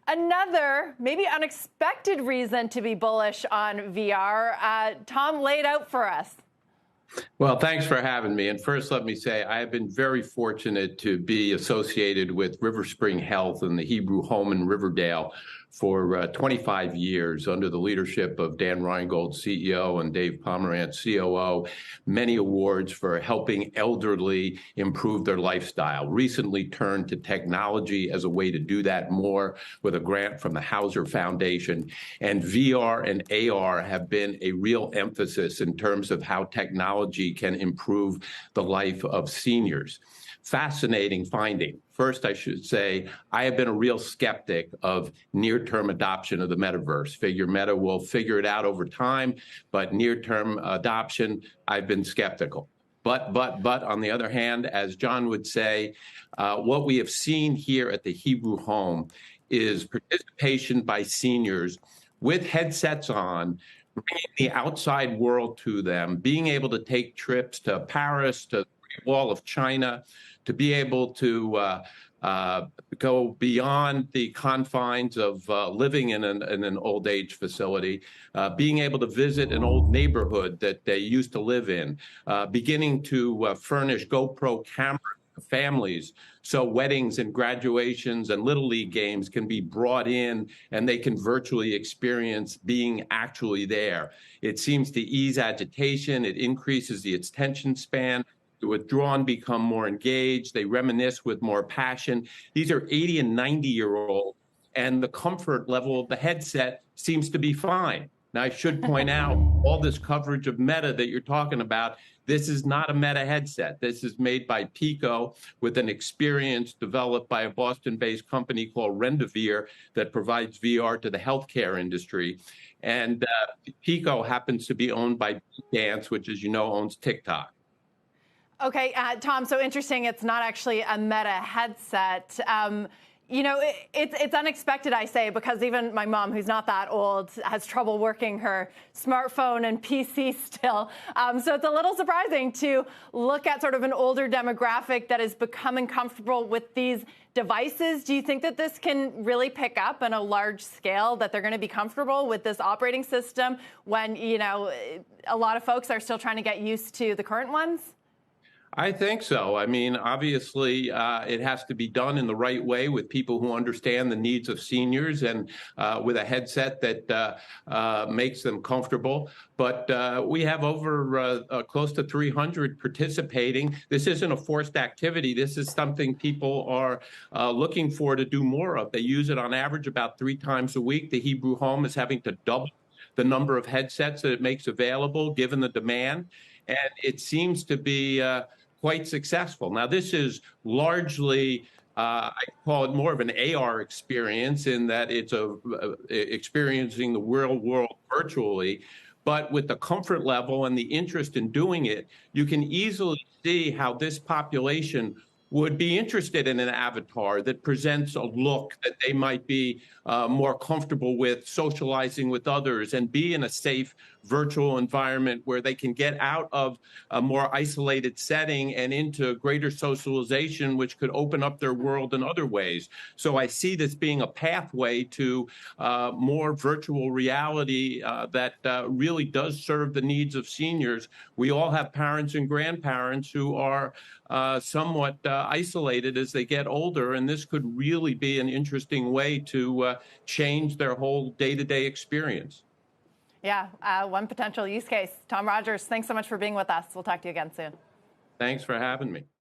Another, maybe unexpected reason to be bullish on VR. Tom laid out for us. Well, thanks for having me. And first, let me say I have been very fortunate to be associated with River Spring Health and the Hebrew Home in Riverdale for 25 years under the leadership of Dan Reingold, CEO, and Dave Pomerantz, COO. Many awards for helping elderly improve their lifestyle. Recently turned to technology as a way to do that more with a grant from the Hauser Foundation. And VR and AR have been a real emphasis in terms of how technology can improve the life of seniors. Fascinating finding. First, I should say, I have been a real skeptic of near-term adoption of the metaverse. Figure Meta will figure it out over time, but near-term adoption, I've been skeptical. But on the other hand, as John would say, what we have seen here at the Hebrew Home is participation by seniors with headsets on, bringing the outside world to them, being able to take trips to Paris, to the Great Wall of China, to be able to go beyond the confines of living in an old age facility, being able to visit an old neighborhood that they used to live in, beginning to furnish GoPro cameras to families so weddings and graduations and Little League games can be brought in and they can virtually experience being actually there. It seems to ease agitation. It increases the attention span. The withdrawn become more engaged. They reminisce with more passion. These are 80 and 90-year-olds, and the comfort level of the headset seems to be fine. Now, I should point out all this coverage of Meta that you're talking about, this is not a Meta headset. This is made by Pico with an experience developed by a Boston-based company called Rendezvous that provides VR to the healthcare industry. And Pico happens to be owned by Dance, which, as you know, owns TikTok. Okay, Tom, so interesting. It's not actually a Meta headset. You know, it's unexpected, I say, because even my mom, who's not that old, has trouble working her smartphone and PC still. So it's a little surprising to look at sort of an older demographic that is becoming comfortable with these devices. Do you think that this can really pick up on a large scale, that they're going to be comfortable with this operating system when, you know, a lot of folks are still trying to get used to the current ones? I think so. I mean, obviously, it has to be done in the right way with people who understand the needs of seniors and with a headset that makes them comfortable. But we have over close to 300 participating. This isn't a forced activity. This is something people are looking for to do more of. They use it on average about 3 times a week. The Hebrew Home is having to double the number of headsets that it makes available, given the demand. And it seems to be quite successful. Now, this is largely, I call it more of an AR experience in that it's experiencing the real world virtually. But with the comfort level and the interest in doing it, you can easily see how this population would be interested in an avatar that presents a look that they might be more comfortable with socializing with others and be in a safe virtual environment where they can get out of a more isolated setting and into greater socialization, which could open up their world in other ways. So I see this being a pathway to more virtual reality that really does serve the needs of seniors. We all have parents and grandparents who are somewhat isolated as they get older, and this could really be an interesting way to change their whole day-to-day experience. Yeah, one potential use case. Tom Rogers, thanks so much for being with us. We'll talk to you again soon. Thanks for having me.